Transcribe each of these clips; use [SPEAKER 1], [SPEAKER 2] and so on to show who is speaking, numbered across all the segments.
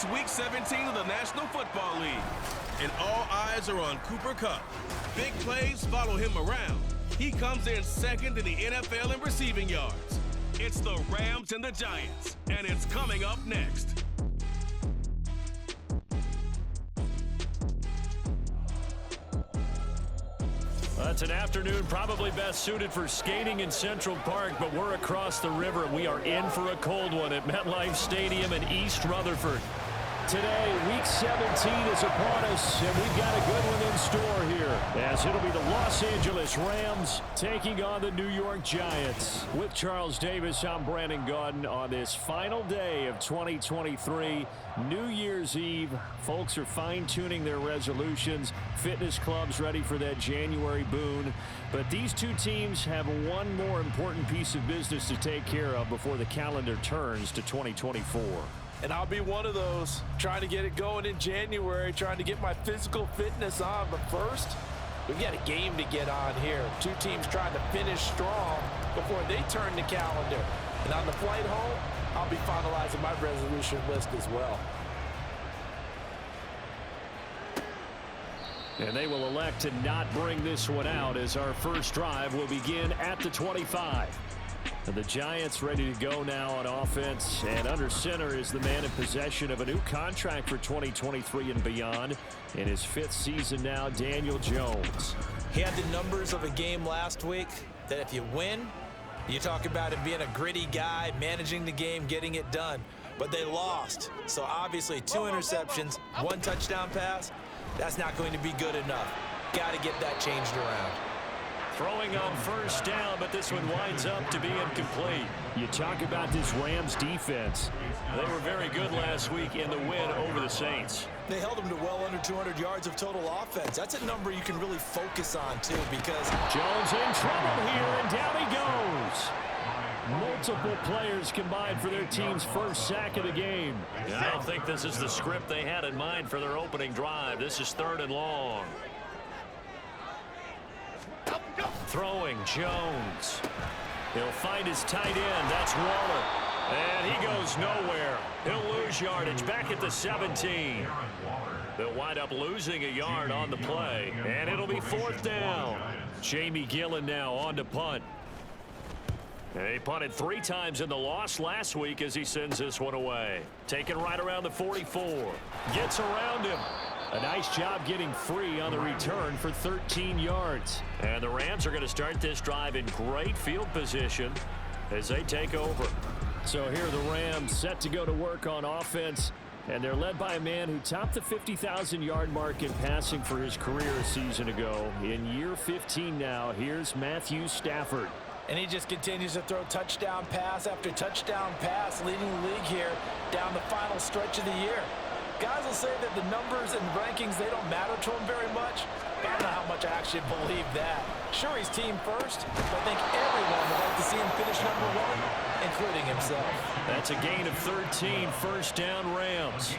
[SPEAKER 1] It's Week 17 of the National Football League, and all eyes are on Cooper Kupp. Big plays follow him around. He comes in second in the NFL in receiving yards. It's the Rams and the Giants, and it's coming up next.
[SPEAKER 2] Well, it's an afternoon probably best suited for skating in Central Park, but we're across the river, and we are in for a cold one at MetLife Stadium in East Rutherford. Today, Week 17 is upon us, and we've got a good one in store here, as it'll be the Los Angeles Rams taking on the New York Giants. With Charles Davis, I'm Brandon Gaudin on this final day of 2023, New Year's Eve. Folks are fine-tuning their resolutions. Fitness clubs ready for that January boon. But these two teams have one more important piece of business to take care of before the calendar turns to 2024.
[SPEAKER 3] And I'll be one of those, trying to get it going in January, trying to get my physical fitness on. But first, we've got a game to get on here. Two teams trying to finish strong before they turn the calendar. And on the flight home, I'll be finalizing my resolution list as well.
[SPEAKER 2] And they will elect to not bring this one out, as our first drive will begin at the 25. And the Giants ready to go now on offense, and under center is the man in possession of a new contract for 2023 and beyond. In his fifth season now, Daniel Jones.
[SPEAKER 4] He had the numbers of a game last week that if you win, you talk about him being a gritty guy, managing the game, getting it done. But they lost. So obviously 2 interceptions, 1 touchdown pass, that's not going to be good enough. Got to get that changed around.
[SPEAKER 2] Throwing on first down, but this one winds up to be incomplete. You talk about this Rams defense. They were very good last week in the win over the Saints.
[SPEAKER 4] They held them to well under 200 yards of total offense. That's a number you can really focus on, too, because
[SPEAKER 2] Jones in trouble here, and down he goes. Multiple players combined for their team's first sack of the game. I don't think this is the script they had in mind for their opening drive. This is 3rd and long. Throwing, Jones. He'll find his tight end. That's Waller. And he goes nowhere. He'll lose yardage back at the 17. They'll wind up losing a yard on the play. And it'll be 4th down. Jamie Gillen now on to punt. And he punted 3 times in the loss last week as he sends this one away. Taken right around the 44. Gets around him. A nice job getting free on the return for 13 yards. And the Rams are going to start this drive in great field position as they take over. So here are the Rams set to go to work on offense. And they're led by a man who topped the 50,000-yard mark in passing for his career a season ago. In year 15 now, here's Matthew Stafford.
[SPEAKER 3] And he just continues to throw touchdown pass after touchdown pass, leading the league here down the final stretch of the year. Guys will say that the numbers and rankings, they don't matter to him very much. But I don't know how much I actually believe that. Sure, he's team first, but I think everyone would like to see him finish number 1, including himself.
[SPEAKER 2] That's a gain of 13, first down Rams.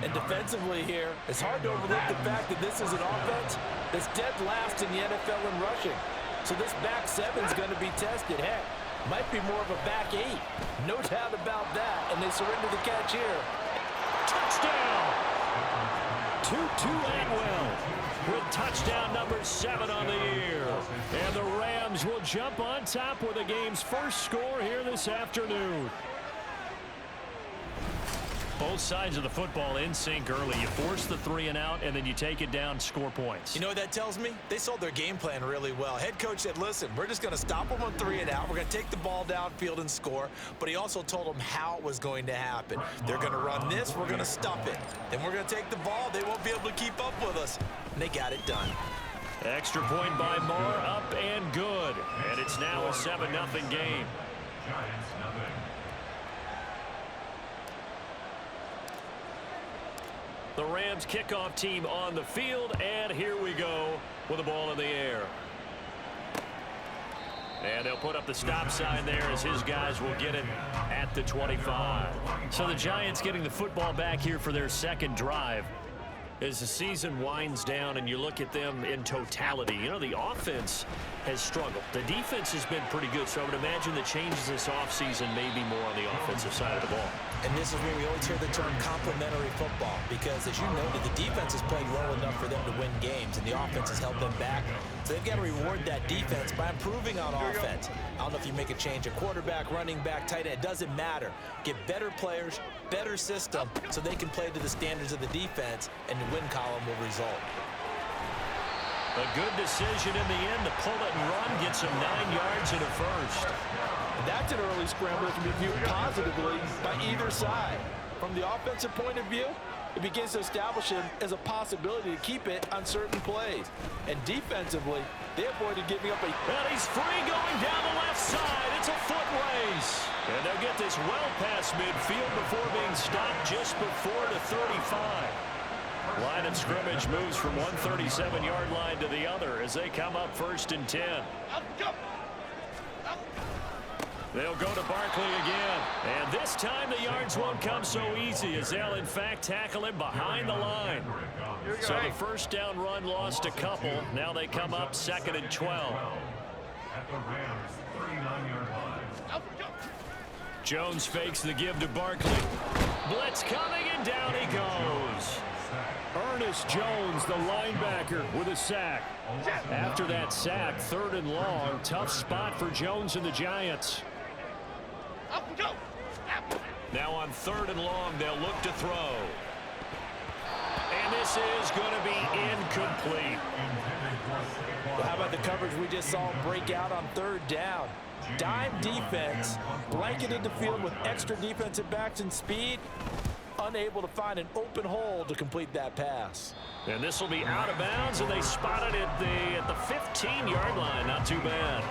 [SPEAKER 3] And defensively here, it's hard to overlook the fact that this is an offense that's dead last in the NFL in rushing. So this back 7 is going to be tested. Heck, might be more of a back 8. No doubt about that. And they surrender the catch here.
[SPEAKER 2] Touchdown! Tutu Atwell with touchdown number 7 on the year. And the Rams will jump on top with the game's first score here this afternoon. Both sides of the football in sync early. You force the 3 and out, and then you take it down, score points.
[SPEAKER 4] You know what that tells me? They sold their game plan really well. Head coach said, listen, we're just going to stop them on 3 and out. We're going to take the ball downfield and score. But he also told them how it was going to happen. They're going to run this. We're going to stop it. Then we're going to take the ball. They won't be able to keep up with us. And they got it done.
[SPEAKER 2] Extra point by Moore, up and good. And it's now a 7-0 game. The Rams kickoff team on the field, and here we go with the ball in the air. And they'll put up the stop sign there as his guys will get it at the 25. So the Giants getting the football back here for their second drive. As the season winds down and you look at them in totality, you know, the offense has struggled. The defense has been pretty good, so I would imagine the changes this offseason may be more on the offensive side of the ball.
[SPEAKER 4] And this is where we always hear the term complementary football, because as you noted, the defense has played well enough for them to win games, and the offense has held them back. So they've got to reward that defense by improving on offense. I don't know if you make a change at quarterback, running back, tight end. It doesn't matter. Get better players, better system, so they can play to the standards of the defense, and the win column will result.
[SPEAKER 2] A good decision in the end to pull it and run, gets him 9 yards and a first.
[SPEAKER 3] That's an early scramble that can be viewed positively by either side. From the offensive point of view, it begins to establish him as a possibility to keep it on certain plays. And defensively, they avoided giving up a...
[SPEAKER 2] And he's free going down the left side. It's a foot race. And they'll get this well past midfield before being stopped just before the 35. Line of scrimmage moves from one 37-yard line to the other as they come up 1st and 10. They'll go to Barkley again. And this time the yards won't come so easy as they'll, in fact, tackle him behind the line. So the first down run lost a couple. Now they come up 2nd and 12. Jones fakes the give to Barkley. Blitz coming, and down he goes. Ernest Jones, the linebacker, with a sack. After that sack, 3rd and long. Tough spot for Jones and the Giants. Now on 3rd and long, they'll look to throw. And this is going to be incomplete.
[SPEAKER 3] Well, how about the coverage we just saw break out on 3rd down? Dime defense, blanketed the field with extra defensive backs and speed, unable to find an open hole to complete that pass.
[SPEAKER 2] And this will be out of bounds, and they spotted it at the 15-yard line. Not too bad.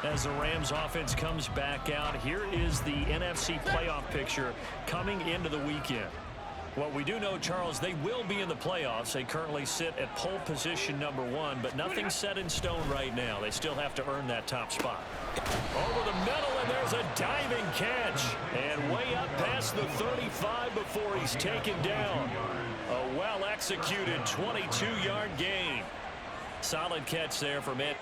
[SPEAKER 2] As the Rams offense comes back out, here is the NFC playoff picture coming into the weekend. What we do know, Charles, they will be in the playoffs. They currently sit at pole position number 1, but nothing's set in stone right now. They still have to earn that top spot. Over the middle, and there's a diving catch. And way up past the 35 before he's taken down. A well-executed 22-yard gain. Solid catch there from Ed.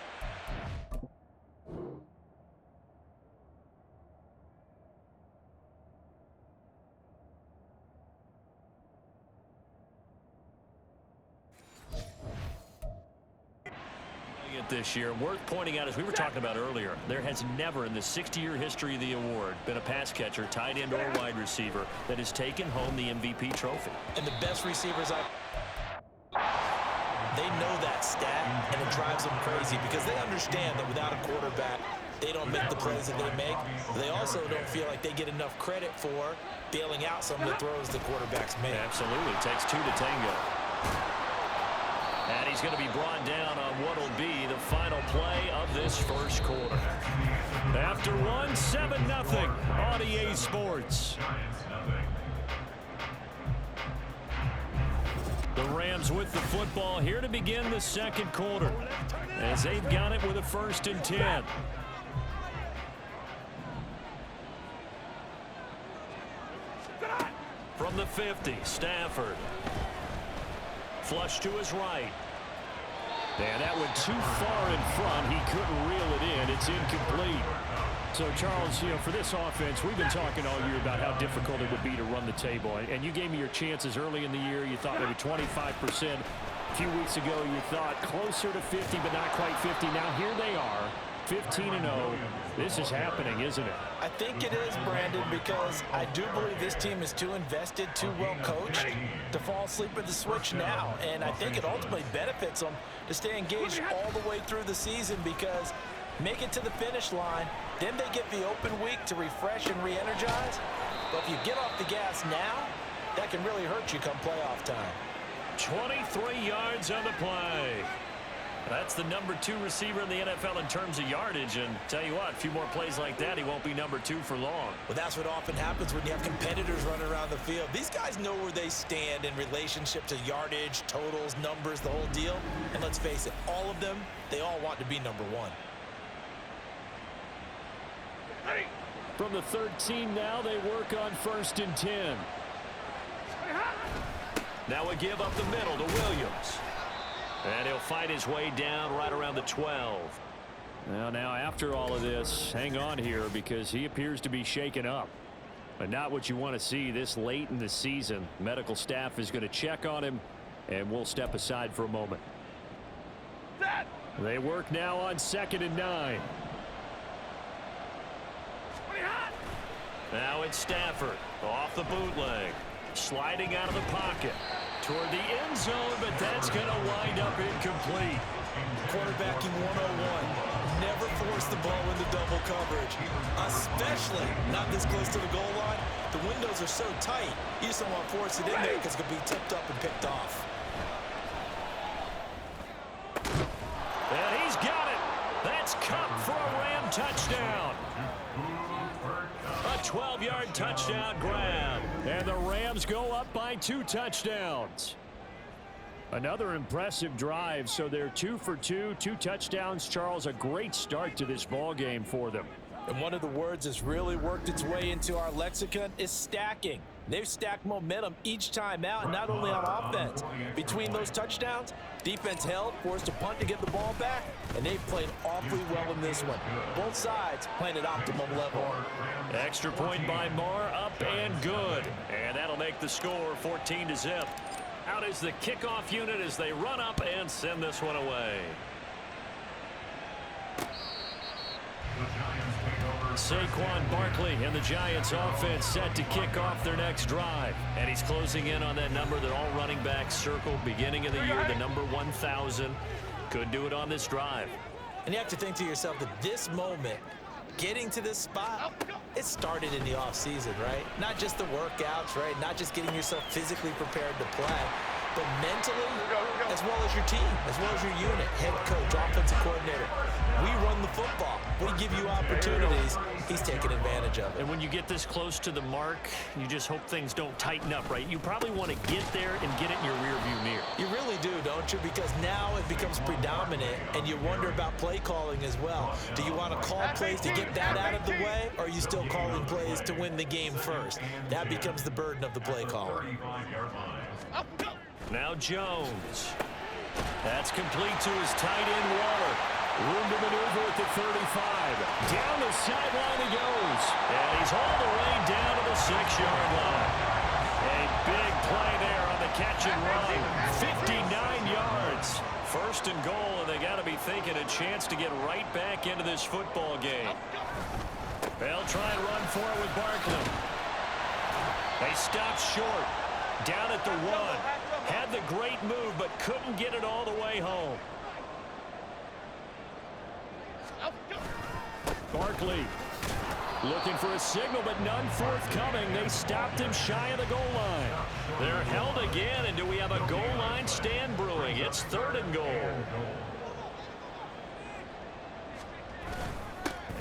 [SPEAKER 2] This year. Worth pointing out, as we were talking about earlier, there has never in the 60-year history of the award been a pass catcher, tight end, or wide receiver that has taken home the MVP trophy.
[SPEAKER 4] And the best receivers they know that stat, and it drives them crazy because they understand that without a quarterback, they don't make the plays that they make. They also don't feel like they get enough credit for bailing out some of the throws the quarterbacks make.
[SPEAKER 2] Absolutely. It takes 2 to tango. And he's going to be brought down on what will be the final play of this first quarter. After one, 7-0 on EA Sports. The Rams with the football here to begin the second quarter, as they've got it with a 1st and 10. From the 50, Stafford. Flush to his right. And that went too far in front. He couldn't reel it in. It's incomplete. So, Charles, you know, for this offense, we've been talking all year about how difficult it would be to run the table. And you gave me your chances early in the year. You thought maybe 25%. A few weeks ago, you thought closer to 50, but not quite 50. Now, here they are, 15-0. This is happening, isn't it?
[SPEAKER 3] I think it is, Brandon, because I do believe this team is too invested, too well coached to fall asleep at the switch now. And I think it ultimately benefits them to stay engaged all the way through the season because make it to the finish line, then they get the open week to refresh and re-energize. But if you get off the gas now, that can really hurt you come playoff time.
[SPEAKER 2] 23 yards on the play. That's the number 2 receiver in the NFL in terms of yardage. And tell you what, a few more plays like that, he won't be number 2 for long.
[SPEAKER 4] Well, that's what often happens when you have competitors running around the field. These guys know where they stand in relationship to yardage, totals, numbers, the whole deal. And let's face it, all of them, they all want to be number 1.
[SPEAKER 2] From the 13 now, they work on 1st and 10. Now a give up the middle to Williams. And he'll fight his way down right around the 12.
[SPEAKER 5] Well, now after all of this, hang on here because he appears to be shaken up. But not what you want to see this late in the season. Medical staff is going to check on him, and we'll step aside for a moment. They work now on 2nd and 9.
[SPEAKER 2] Now it's Stafford off the bootleg, sliding out of the pocket toward the end zone, but that's going to wind up incomplete.
[SPEAKER 4] Quarterbacking 101. Never force the ball into double coverage, especially not this close to the goal line. The windows are so tight, you just don't want to force it in there because it could be tipped up and picked off.
[SPEAKER 2] And he's got it. That's Cup for a Ram touchdown. A 12-yard touchdown grab.
[SPEAKER 5] And the Rams go up by 2 touchdowns. Another impressive drive, so they're 2 for 2, 2 touchdowns. Charles, a great start to this ball game for them.
[SPEAKER 3] And one of the words that's really worked its way into our lexicon is stacking. They've stacked momentum each time out, and not only on offense. Between those touchdowns, defense held, forced a punt to get the ball back, and they've played awfully well in this one. Both sides playing at optimum level.
[SPEAKER 2] Extra point by Marr, up and good. And that'll make the score 14-0. Out is the kickoff unit as they run up and send this one away. Saquon Barkley and the Giants offense set to kick off their next drive. And he's closing in on that number that all running backs circled beginning of the year, the number 1,000. Could do it on this drive.
[SPEAKER 4] And you have to think to yourself that this moment, getting to this spot, it started in the offseason, right? Not just the workouts, right? Not just getting yourself physically prepared to play, but mentally, as well as your team, as well as your unit, head coach, offensive coordinator. We run the football. We give you opportunities. He's taking advantage of it.
[SPEAKER 2] And when you get this close to the mark, you just hope things don't tighten up, right? You probably want to get there and get it in your rearview mirror.
[SPEAKER 4] You really do, don't you? Because now it becomes predominant, and you wonder about play calling as well. Do you want to call plays to get that out of the way, or are you still calling plays to win the game first? That becomes the burden of the play caller.
[SPEAKER 2] Now Jones. That's complete to his tight end, Waller. Room to maneuver at the 35. Down the sideline he goes. And he's all the way down to the 6-yard line. A big play there on the catch and run. 59 yards. First and goal, and they got to be thinking a chance to get right back into this football game. They'll try and run for it with Barkley. They stopped short. Down at the 1. Had the great move, but couldn't get it all the way home.
[SPEAKER 5] Barkley looking for a signal, but none forthcoming. They stopped him shy of the goal line.
[SPEAKER 2] They're held again, and do we have a goal line stand brewing? It's 3rd and goal.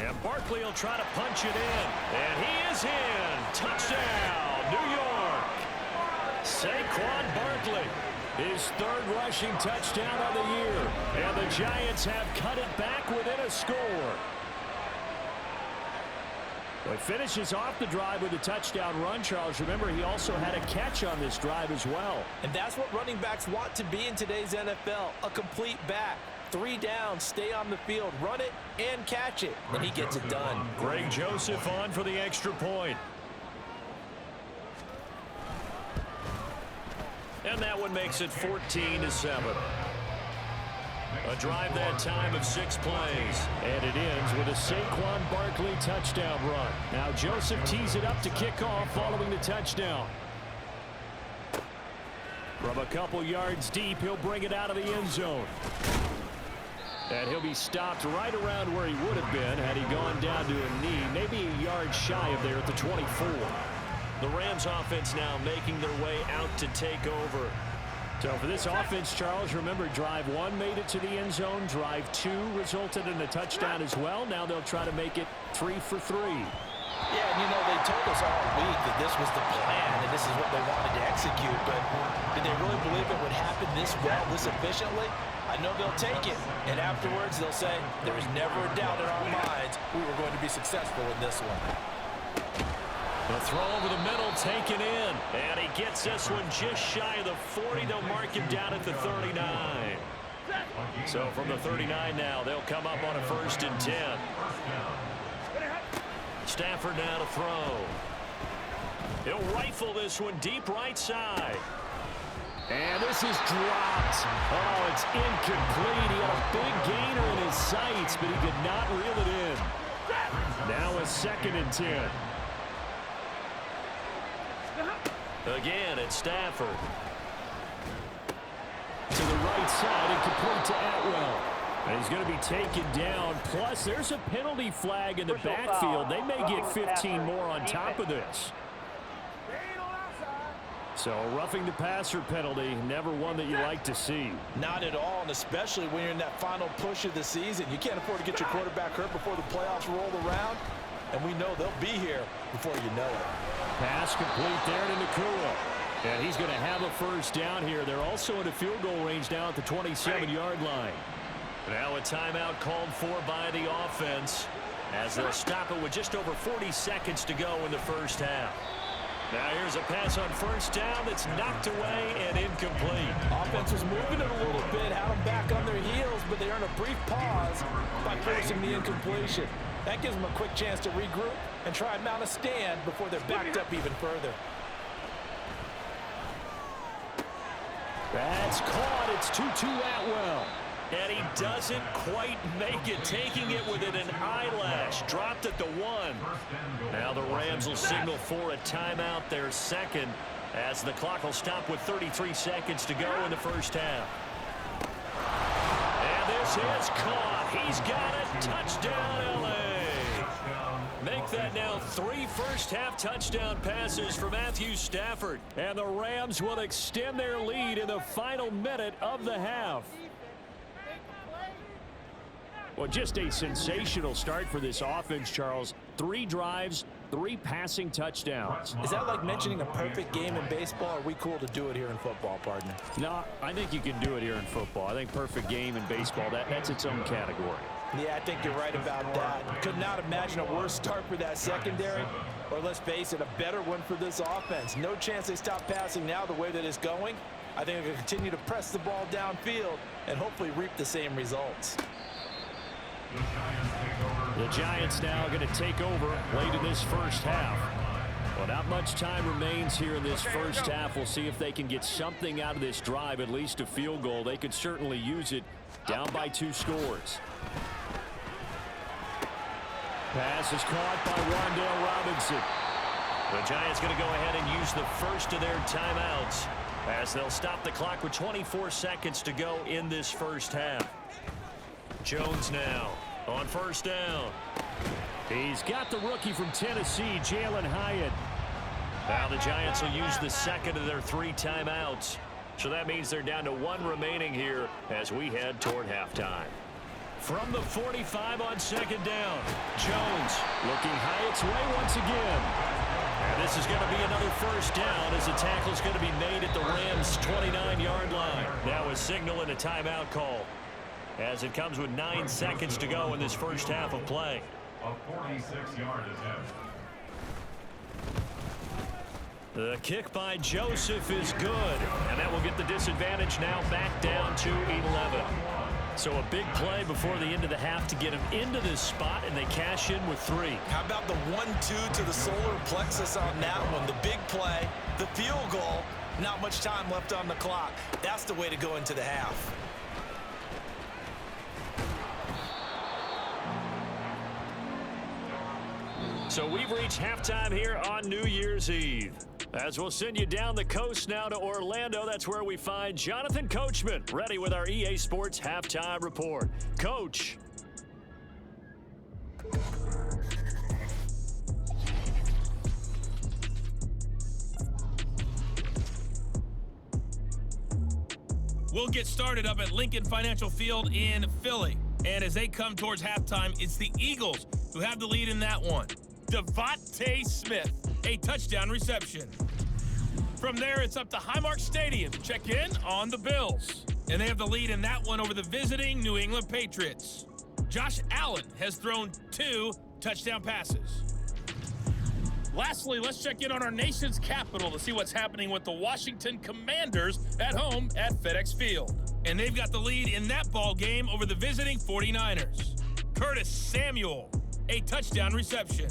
[SPEAKER 2] And Barkley will try to punch it in. And he is in. Touchdown, New York. Saquon Barkley, his 3rd rushing touchdown of the year. And the Giants have cut it back within a score.
[SPEAKER 5] He finishes off the drive with a touchdown run, Charles. Remember, he also had a catch on this drive as well.
[SPEAKER 3] And that's what running backs want to be in today's NFL, a complete back. 3 downs, stay on the field, run it, and catch it. And he gets it done.
[SPEAKER 2] Greg Joseph on for the extra point. And that one makes it 14-7. A drive that time of 6 plays.
[SPEAKER 5] And it ends with a Saquon Barkley touchdown run. Now Joseph tees it up to kick off following the touchdown. From a couple yards deep, he'll bring it out of the end zone. And he'll be stopped right around where he would have been had he gone down to a knee, maybe a yard shy of there at the 24.
[SPEAKER 2] The Rams offense now making their way out to take over.
[SPEAKER 5] So for this offense, Charles, remember, drive 1 made it to the end zone. Drive 2 resulted in a touchdown as well. Now they'll try to make it 3 for 3.
[SPEAKER 3] Yeah, and you know, they told us all week that this was the plan and this is what they wanted to execute, but did they really believe it would happen this well, this efficiently? I know they'll take it, and afterwards they'll say, there was never a doubt in our minds we were going to be successful in this one.
[SPEAKER 2] The throw over the middle taken in. And he gets this one just shy of the 40. They'll mark him down at the 39. So from the 39 now, they'll come up on a 1st and 10. Stafford now to throw. He'll rifle this one deep right side.
[SPEAKER 5] And this is dropped. Oh, it's incomplete. He had a big gainer in his sights, but he could not reel it in. Now a 2nd and 10.
[SPEAKER 2] Again, it's Stafford.
[SPEAKER 5] To the right side and complete to Atwell. And he's going to be taken down. Plus, there's a penalty flag in the backfield. They may get 15 more on top of this. So roughing the passer penalty, never one that you like to see.
[SPEAKER 3] Not at all, and especially when you're in that final push of the season. You can't afford to get your quarterback hurt before the playoffs roll around, and we know they'll be here before you know it.
[SPEAKER 5] Pass complete there to Nakua. And he's going to have a 1st down here. They're also in a field goal range now at the 27-yard line.
[SPEAKER 2] Now a timeout called for by the offense as they'll stop it with just over 40 seconds to go in the 1st half. Now here's a pass on 1st down that's knocked away and incomplete.
[SPEAKER 3] Offense was moving it a little bit, had them back on their heels, but they earned a brief pause by forcing the incompletion. That gives them a quick chance to regroup and try and mount a stand before they're backed up even further.
[SPEAKER 5] That's caught. It's 2-2 Atwell.
[SPEAKER 2] And he doesn't quite make it, taking it within an eyelash. Dropped at the 1. Now the Rams will signal for a timeout, their 2nd, as the clock will stop with 33 seconds to go in the 1st half. And this is caught. He's got it. Touchdown, L.A. Make that now 3 first-half touchdown passes for Matthew Stafford.
[SPEAKER 5] And the Rams will extend their lead in the final minute of the half. Well, just a sensational start for this offense, Charles. 3 drives, 3 passing touchdowns.
[SPEAKER 3] Is that like mentioning a perfect game in baseball? Or are we cool to do it here in football, partner?
[SPEAKER 5] No, I think you can do it here in football. I think perfect game in baseball, that's its own category.
[SPEAKER 3] Yeah, I think you're right about that. Could not imagine a worse start for that secondary, or let's face it, a better one for this offense. No chance they stop passing now the way that it's going. I think they'll continue to press the ball downfield and hopefully reap the same results.
[SPEAKER 5] The Giants now going to take over late in this 1st half. Well, not much time remains here in this 1st half. We'll see if they can get something out of this drive, at least a field goal. They could certainly use it, down by 2 scores. Pass is caught by Wan'Dale Robinson.
[SPEAKER 2] The Giants going to go ahead and use the first of their timeouts as they'll stop the clock with 24 seconds to go in this 1st half. Jones now on 1st down.
[SPEAKER 5] He's got the rookie from Tennessee, Jalen Hyatt.
[SPEAKER 2] Now the Giants will use the 2nd of their 3 timeouts. So that means they're down to 1 remaining here as we head toward halftime. From the 45 on 2nd down, Jones looking Hyatt's way once again. And this is going to be another 1st down as the tackle is going to be made at the Rams' 29-yard line. Now a signal and a timeout call as it comes with 9 seconds to go in this 1st half of play.
[SPEAKER 6] A 46-yard attempt.
[SPEAKER 2] The kick by Joseph is good, and that will get the disadvantage now back down to 11. So a big play before the end of the half to get him into this spot, and they cash in with 3.
[SPEAKER 4] How about the 1-2 to the solar plexus on that one? The big play, the field goal, not much time left on the clock. That's the way to go into the half.
[SPEAKER 2] So we've reached halftime here on New Year's Eve. As we'll send you down the coast now to Orlando, that's where we find Jonathan Coachman, ready with our EA Sports Halftime Report. Coach.
[SPEAKER 1] We'll get started up at Lincoln Financial Field in Philly. And as they come towards halftime, it's the Eagles who have the lead in that one. Devontae Smith, a touchdown reception. From there, it's up to Highmark Stadium to check in on the Bills. And they have the lead in that one over the visiting New England Patriots. Josh Allen has thrown 2 touchdown passes.
[SPEAKER 7] Lastly, let's check in on our nation's capital to see what's happening with the Washington Commanders at home at FedEx Field. And they've got the lead in that ball game over the visiting 49ers. Curtis Samuel, a touchdown reception.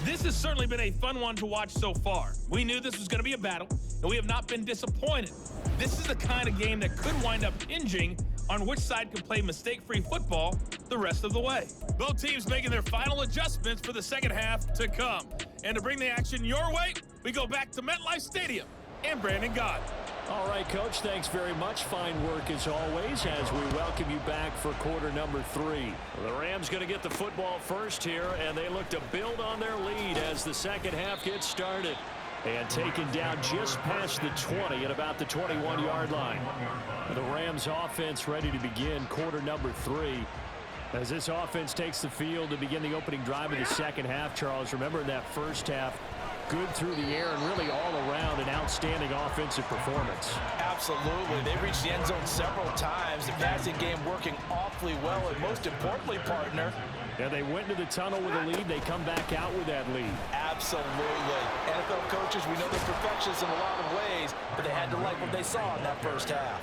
[SPEAKER 7] This has certainly been a fun one to watch so far. We knew this was going to be a battle, and we have not been disappointed. This is the kind of game that could wind up hinging on which side can play mistake-free football the rest of the way. Both teams making their final adjustments for the second half to come. And to bring the action your way, we go back to MetLife Stadium and Brandon Gott.
[SPEAKER 5] All right, Coach, thanks very much. Fine work as always as we welcome you back for quarter number 3. The Rams going to get the football first here, and they look to build on their lead as the second half gets started. And taken down just past the 20 at about the 21-yard line. The Rams offense ready to begin quarter number 3. As this offense takes the field to begin the opening drive of the second half, Charles, remember in that first half, good through the air and really all around an outstanding offensive performance.
[SPEAKER 3] Absolutely. They reached the end zone several times. The passing game working awfully well, and most importantly, partner,
[SPEAKER 5] yeah, they went into the tunnel with a lead. They come back out with that lead.
[SPEAKER 3] Absolutely. NFL coaches, we know they're perfectionists in a lot of ways, but they had to like what they saw in that first half.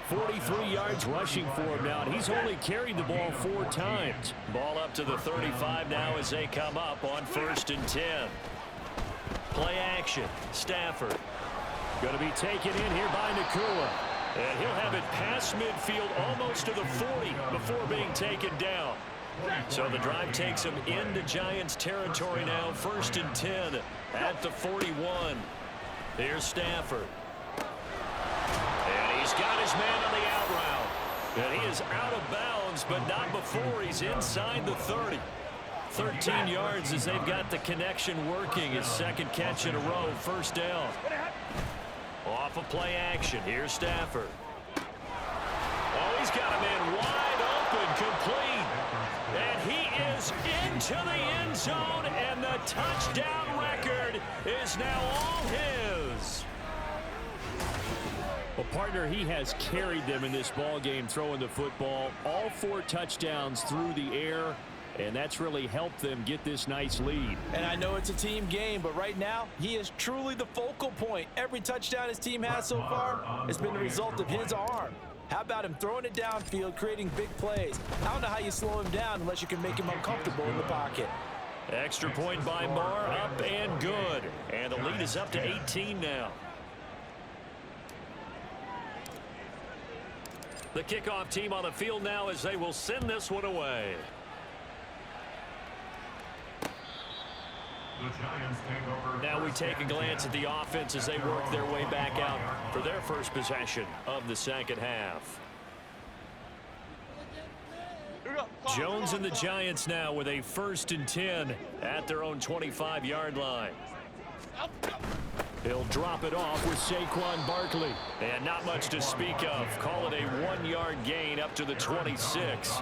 [SPEAKER 5] 43 yards rushing for him now, and he's only carried the ball 4 times. Ball up to the 35 now as they come up on 1st and 10. Play action. Stafford going to be taken in here by Nakua. And he'll have it past midfield almost to the 40 before being taken down. So the drive takes him into Giants territory now. 1st and 10 at the 41. Here's Stafford. And he's got his man on the out route. And he is out of bounds, but not before he's inside the 30. 13 yards as they've got the connection working. His second catch in a row. 1st down. Off of play action. Here's Stafford. Oh, he's got a man wide open, complete. And he is into the end zone, and the touchdown record is now all his. Well, partner, he has carried them in this ball game throwing the football. All 4 touchdowns through the air, and that's really helped them get this nice lead.
[SPEAKER 3] And I know it's a team game, but right now, he is truly the focal point. Every touchdown his team has so far has been the result of his arm. How about him throwing it downfield, creating big plays? I don't know how you slow him down unless you can make him uncomfortable in the pocket.
[SPEAKER 5] Extra point by Marr, up and good. And the lead is up to 18 now. The kickoff team on the field now as they will send this one away. Now we take a glance at the offense as they work their way back out for their first possession of the second half. Jones and the Giants now with a 1st and 10 at their own 25-yard line. He'll drop it off with Saquon Barkley. And not much to speak of. Call it a 1-yard gain up to the 26.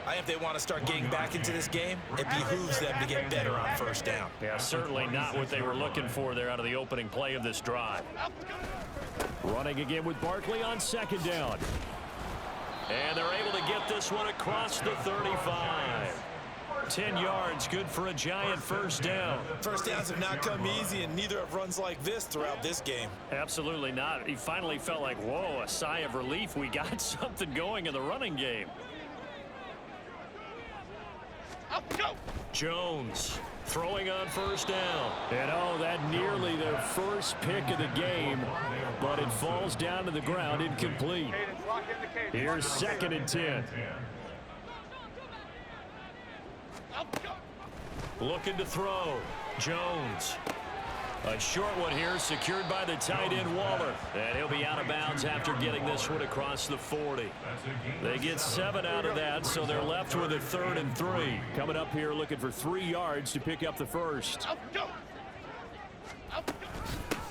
[SPEAKER 4] I think if they want to start getting back into this game, it behooves them to get better on 1st down.
[SPEAKER 5] Yeah, certainly not what they were looking for there out of the opening play of this drive. Running again with Barkley on 2nd down. And they're able to get this one across the 35. 10 yards, good for a Giant 1st down.
[SPEAKER 4] 1st downs have not come easy, and neither have runs like this throughout this game.
[SPEAKER 5] Absolutely not. He finally felt like, whoa, a sigh of relief. We got something going in the running game. Jones throwing on 1st down. And oh, that nearly their first pick of the game, but it falls down to the ground incomplete. Here's 2nd and 10. Looking to throw. Jones. A short one here, secured by the tight end Waller. And he'll be out of bounds after getting this one across the 40. They get 7 out of that, so they're left with a 3rd and 3. Coming up here looking for 3 yards to pick up the first.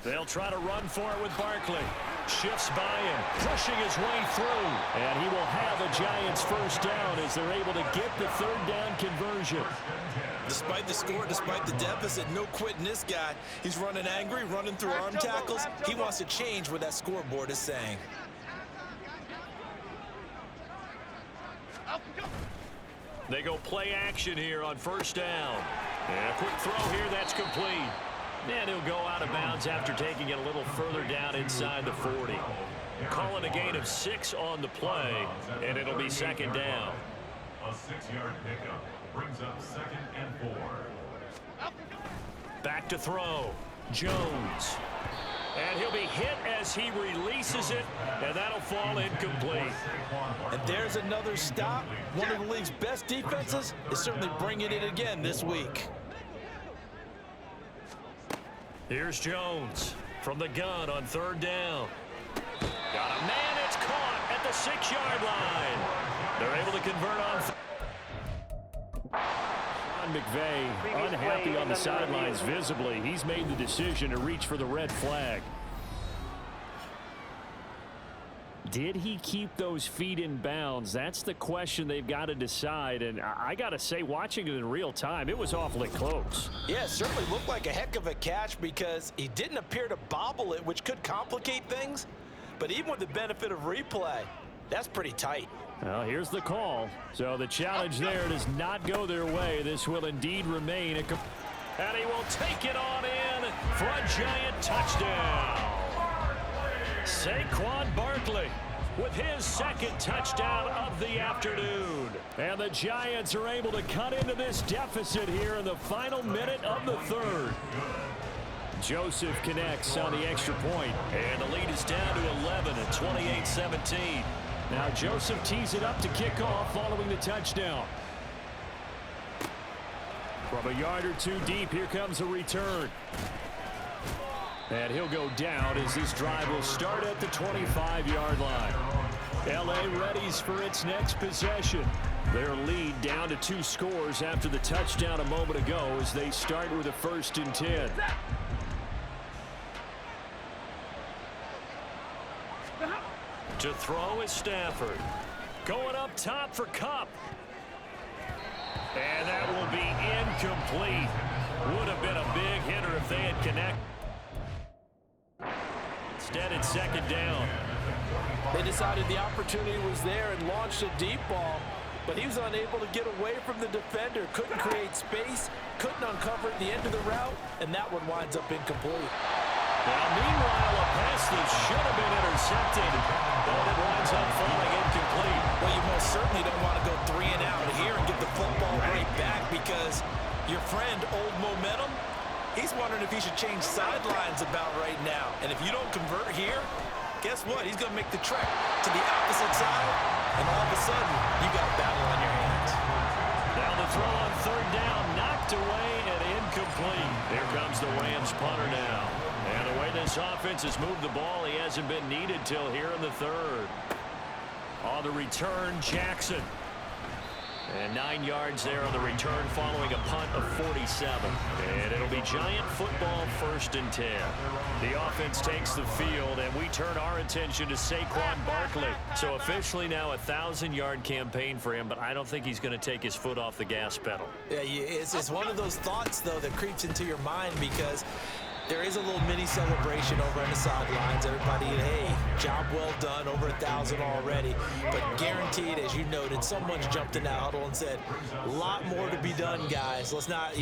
[SPEAKER 5] They'll try to run for it with Barkley. Shifts by him, pushing his way through. And he will have a Giants 1st down as they're able to get the 3rd down conversion.
[SPEAKER 4] Despite the score, despite the deficit, no quitting this guy. He's running angry, running through arm tackles. He wants to change what that scoreboard is saying.
[SPEAKER 2] They go play action here on first down. And a quick throw here, that's complete. And he'll go out of bounds after taking it a little further down inside the 40. Calling a gain of 6 on the play, and it'll be second down.
[SPEAKER 6] A 6-yard pickup brings up 2nd and 4.
[SPEAKER 2] Back to throw. Jones. And he'll be hit as he releases it, and that'll fall incomplete.
[SPEAKER 4] And there's another stop. One of the league's best defenses is certainly bringing it again this week.
[SPEAKER 2] Here's Jones from the gun on third down. Got a man, it's caught at the 6-yard line. They're able to convert on.
[SPEAKER 5] McVay unhappy on the sidelines visibly. He's made the decision to reach for the red flag. Did he keep those feet in bounds? That's the question they've got to decide. And I got to say, watching it in real time, it was awfully close.
[SPEAKER 4] Yeah, it certainly looked like a heck of a catch because he didn't appear to bobble it, which could complicate things. But even with the benefit of replay, that's pretty tight.
[SPEAKER 5] Well, here's the call. So the challenge there does not go their way. This will indeed remain a...
[SPEAKER 2] And he will take it on in for a giant touchdown. Saquon Barkley with his second touchdown of the afternoon.
[SPEAKER 5] And the Giants are able to cut into this deficit here in the final minute of the third. Joseph connects on the extra point.
[SPEAKER 2] And the lead is down to 11 at 28-17.
[SPEAKER 5] Now Joseph tees it up to kick off following the touchdown. From a yard or two deep, here comes a return. And he'll go down as this drive will start at the 25-yard line. L.A. readies for its next possession. Their lead down to 2 scores after the touchdown a moment ago as they start with a 1st and 10.
[SPEAKER 2] To throw is Stafford. Going up top for Kupp. And that will be incomplete. Would have been a big hitter if they had connected. Instead, it's second down.
[SPEAKER 3] They decided the opportunity was there and launched a deep ball, but he was unable to get away from the defender, couldn't create space, couldn't uncover at the end of the route, and that one winds up incomplete.
[SPEAKER 2] Now, meanwhile, a pass that should have been intercepted, but it winds up falling incomplete.
[SPEAKER 4] Well, you most certainly don't want to go 3 and out here and get the football right back because your friend, Old Momentum, he's wondering if he should change sidelines about right now. And if you don't convert here, guess what? He's going to make the trek to the opposite side, and all of a sudden, you got a battle on your hands.
[SPEAKER 2] Now the throw on third down, knocked away and incomplete. Here comes the Rams punter now. And the way this offense has moved the ball, he hasn't been needed till here in the third. On the return, Jackson. And 9 yards there on the return following a punt of 47. And it'll be Giant football 1st and 10. The offense takes the field, and we turn our attention to Saquon Barkley. So officially now a 1,000-yard campaign for him, but I don't think he's going to take his foot off the gas pedal.
[SPEAKER 4] Yeah, it's one of those thoughts, though, that creeps into your mind because there is a little mini celebration over on the sidelines. Everybody, hey, job well done, over 1,000 already. But guaranteed, as you noted, someone's jumped in that huddle and said, a lot more to be done, guys. Let's not,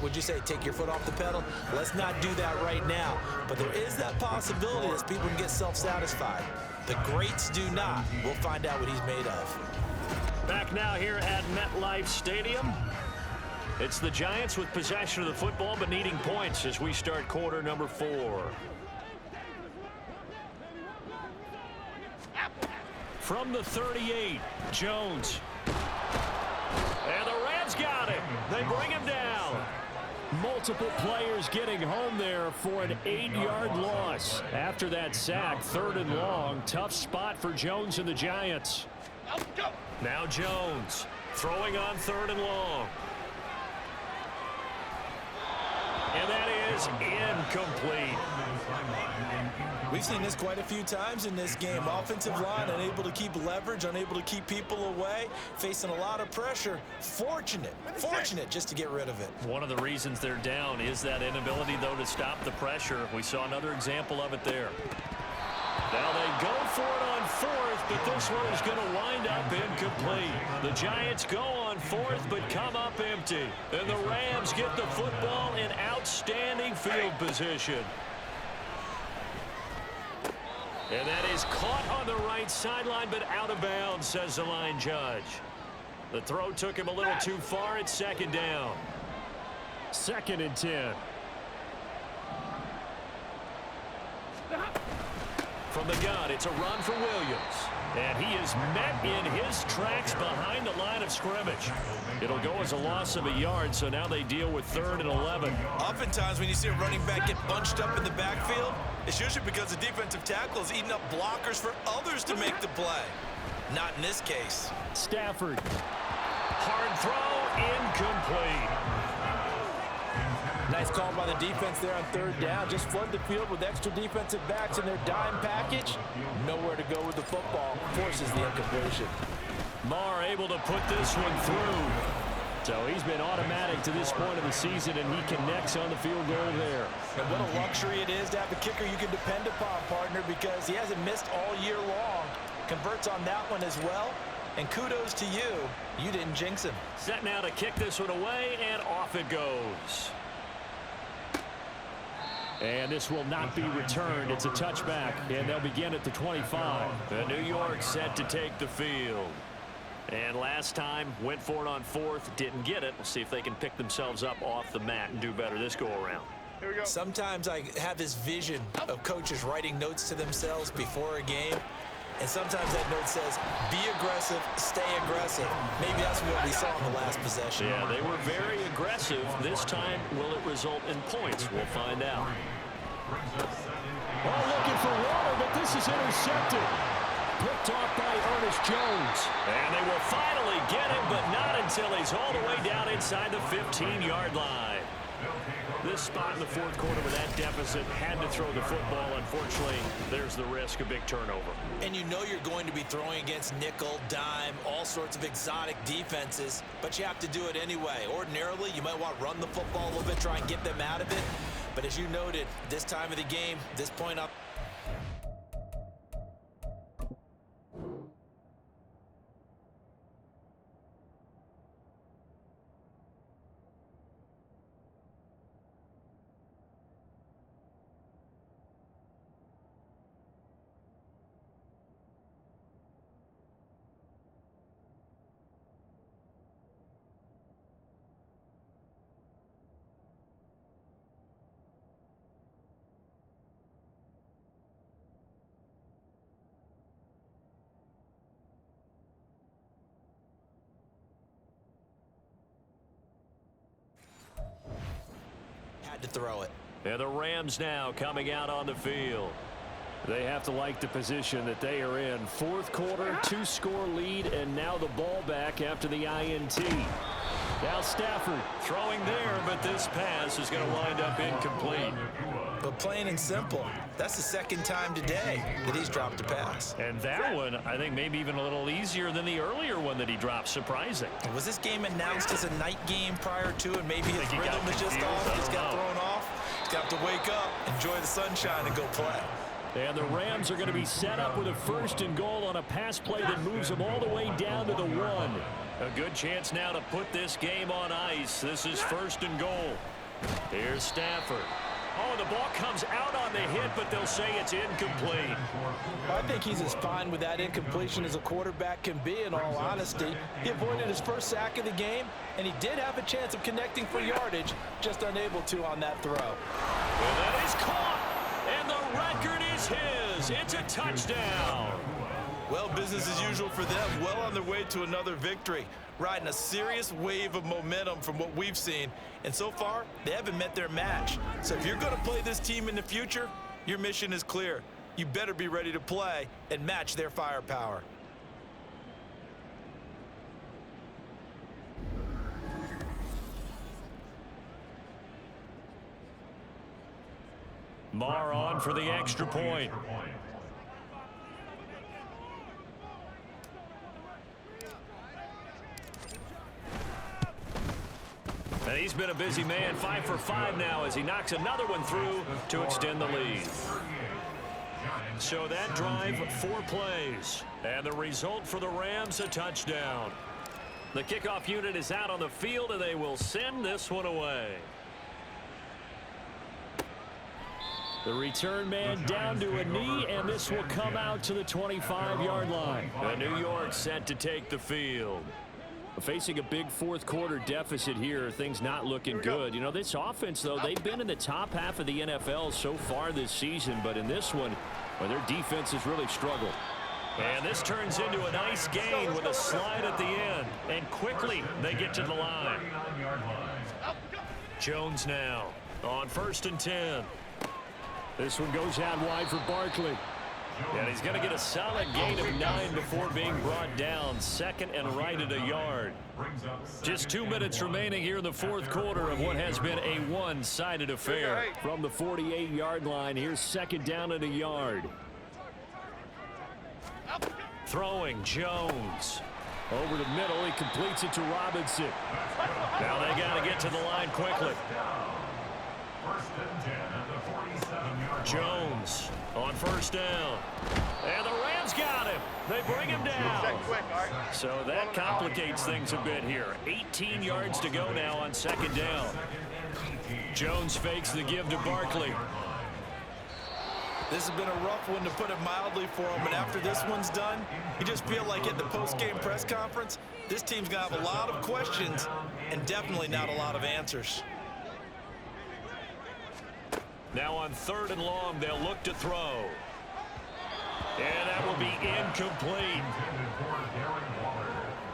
[SPEAKER 4] would you say, take your foot off the pedal? Let's not do that right now. But there is that possibility that people can get self-satisfied. The greats do not. We'll find out what he's made of.
[SPEAKER 2] Back now here at MetLife Stadium. It's the Giants with possession of the football but needing points as we start quarter number 4. From the 38, Jones. And the Rams got him. They bring him down.
[SPEAKER 5] Multiple players getting home there for an 8-yard loss. After that sack, 3rd and long. Tough spot for Jones and the Giants.
[SPEAKER 2] Now Jones throwing on 3rd and long. And that is incomplete.
[SPEAKER 4] We've seen this quite a few times in this game. Offensive line unable to keep leverage, unable to keep people away, facing a lot of pressure. Fortunate just to get rid of it.
[SPEAKER 2] One of the reasons they're down is that inability, though, to stop the pressure. We saw another example of it there. Now they go for it on fourth, but this one is going to wind up incomplete. The Giants go on fourth, but come up empty. And the Rams get the football in outstanding field position. And that is caught on the right sideline, but out of bounds, says the line judge. The throw took him a little too far. It's second down.
[SPEAKER 5] 2nd and 10.
[SPEAKER 2] From the gun, it's a run for Williams. And he is met in his tracks behind the line of scrimmage. It'll go as a loss of a yard, so now they deal with 3rd and 11.
[SPEAKER 4] Oftentimes when you see a running back get bunched up in the backfield, it's usually because the defensive tackle is eating up blockers for others to make the play. Not in this case.
[SPEAKER 5] Stafford.
[SPEAKER 2] Hard throw, incomplete.
[SPEAKER 3] Nice call by the defense there on 3rd down. Just flood the field with extra defensive backs in their dime package. Nowhere to go with the football. Forces the incompletion.
[SPEAKER 2] Marr able to put this one through.
[SPEAKER 5] So he's been automatic to this point of the season, and he connects on the field goal there.
[SPEAKER 3] And what a luxury it is to have a kicker you can depend upon, partner, because he hasn't missed all year long. Converts on that one as well. And kudos to you. You didn't jinx him.
[SPEAKER 2] Set now to kick this one away, and off it goes.
[SPEAKER 5] And this will not be returned. It's a touchback, and they'll begin at the 25.
[SPEAKER 2] The New York set to take the field. And last time, went for it on fourth, didn't get it. We'll see if they can pick themselves up off the mat and do better this go-around.
[SPEAKER 4] Here we go. Sometimes I have this vision of coaches writing notes to themselves before a game. And sometimes that note says, be aggressive, stay aggressive. Maybe that's what we saw in the last possession.
[SPEAKER 2] Yeah, they were very aggressive. This time, will it result in points? We'll find out.
[SPEAKER 5] Oh, looking for Water, but this is intercepted. Picked off by Ernest Jones.
[SPEAKER 2] And they will finally get him, but not until he's all the way down inside the 15-yard line. This spot in the 4th quarter with that deficit, had to throw the football. Unfortunately, there's the risk of big turnover.
[SPEAKER 4] And you know you're going to be throwing against nickel, dime, all sorts of exotic defenses, but you have to do it anyway. Ordinarily, you might want to run the football a little bit, try and get them out of it. But as you noted, this time of the game, this point up. To throw it.
[SPEAKER 2] And the Rams now coming out on the field.
[SPEAKER 5] They have to like the position that they are in. 4th quarter, 2-score lead, and now the ball back after the INT. Now Stafford
[SPEAKER 2] throwing there, but this pass is going to wind up incomplete.
[SPEAKER 4] But plain and simple, that's the 2nd time today that he's dropped a pass.
[SPEAKER 2] And that one, I think, maybe even a little easier than the earlier one that he dropped. Surprising.
[SPEAKER 4] Was this game announced as a night game prior to, and maybe his rhythm is just off? He just got thrown off. He's got to wake up, enjoy the sunshine, and go play.
[SPEAKER 5] And the Rams are going to be set up with a 1st and goal on a pass play that moves them all the way down to the 1.
[SPEAKER 2] A good chance now to put this game on ice. This is 1st and goal. Here's Stafford. Oh, the ball comes out on the hit, but they'll say it's incomplete.
[SPEAKER 3] I think he's as fine with that incompletion as a quarterback can be, in all honesty. He avoided his first sack of the game, and he did have a chance of connecting for yardage, just unable to on that throw.
[SPEAKER 2] Well, that is caught, and the record is his. It's a touchdown.
[SPEAKER 4] Well, business as usual for them, well on their way to another victory, riding a serious wave of momentum from what we've seen. And so far, they haven't met their match. So if you're going to play this team in the future, your mission is clear. You better be ready to play and match their firepower.
[SPEAKER 2] Marr on for the extra point. And he's been a busy man, 5 for 5 now as he knocks another one through to extend the lead. So that drive, 4 plays. And the result for the Rams, a touchdown. The kickoff unit is out on the field, and they will send this one away. The return man down to a knee, and this will come out to the 25-yard line. And New York set to take the field. Facing a big fourth quarter deficit here, things not looking good. You know, this offense, though, they've been in the top half of the NFL so far this season, but in this one, well, their defense has really struggled. And this turns into a nice gain with a slide at the end. And quickly, they get to the line. Jones now on 1st and 10.
[SPEAKER 5] This one goes out wide for Barkley.
[SPEAKER 2] And he's going to get a solid gain of 9 before being brought down. Second and right at a yard. Just 2 minutes remaining here in the fourth quarter of what has been a one-sided affair.
[SPEAKER 5] From the 48-yard line, here's 2nd down at a yard.
[SPEAKER 2] Throwing Jones.
[SPEAKER 5] Over the middle, he completes it to Robinson.
[SPEAKER 2] Now they got to get to the line quickly. Jones on 1st down. And the Rams got him. They bring him down. So that complicates things a bit here. 18 yards to go now on 2nd down. Jones fakes the give to Barkley.
[SPEAKER 4] This has been a rough one, to put it mildly, for him. And after this one's done, you just feel like at the post-game press conference, this team's going to have a lot of questions and definitely not a lot of answers.
[SPEAKER 2] Now on 3rd and long, they'll look to throw. And that will be incomplete.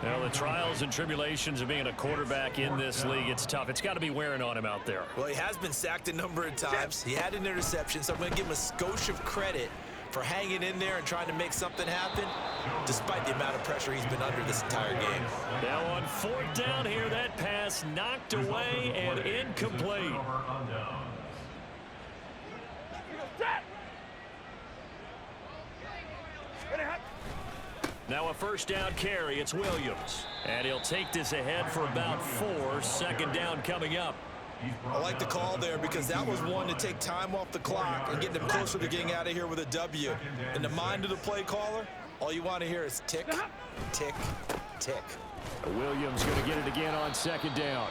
[SPEAKER 2] Now, the trials and tribulations of being a quarterback in this league, it's tough. It's got to be wearing on him out there.
[SPEAKER 4] Well, he has been sacked a number of times. He had an interception, so I'm going to give him a skosh of credit for hanging in there and trying to make something happen, despite the amount of pressure he's been under this entire game.
[SPEAKER 2] Now on 4th down here, that pass knocked away and incomplete. Now a 1st down carry. It's Williams. And he'll take this ahead for about 4. 2nd down coming up.
[SPEAKER 4] I like the call there, because that was one to take time off the clock and get them closer to getting out of here with a W. In the mind of the play caller, all you want to hear is tick, tick, tick.
[SPEAKER 5] Williams going to get it again on 2nd down.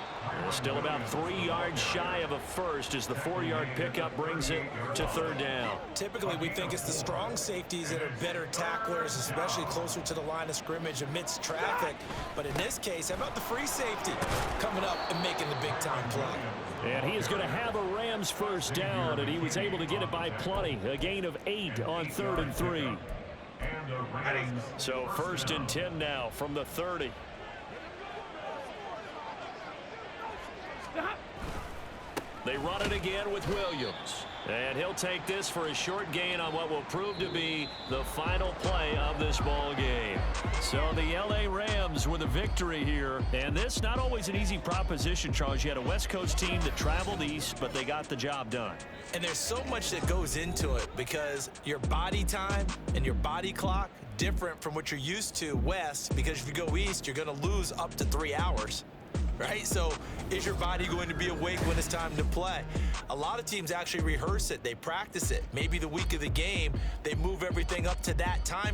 [SPEAKER 2] Still about 3 yards shy of a first as the 4-yard pickup brings it to 3rd down.
[SPEAKER 4] Typically, we think it's the strong safeties that are better tacklers, especially closer to the line of scrimmage amidst traffic. But in this case, how about the free safety coming up and making the big-time play?
[SPEAKER 5] And he is going to have a Rams 1st down, and he was able to get it by plenty. A gain of 8 on 3rd and 3.
[SPEAKER 2] So 1st and 10 now from the 30. They run it again with Williams. And he'll take this for a short gain on what will prove to be the final play of this ball game. So the L.A. Rams with a victory here. And this not always an easy proposition, Charles. You had a West Coast team that traveled east, but they got the job done.
[SPEAKER 4] And there's so much that goes into it, because your body time and your body clock different from what you're used to west, because if you go east, you're going to lose up to 3 hours. Right? So is your body going to be awake when it's time to play? A lot of teams actually rehearse it. They practice it. Maybe the week of the game, they move everything up to that time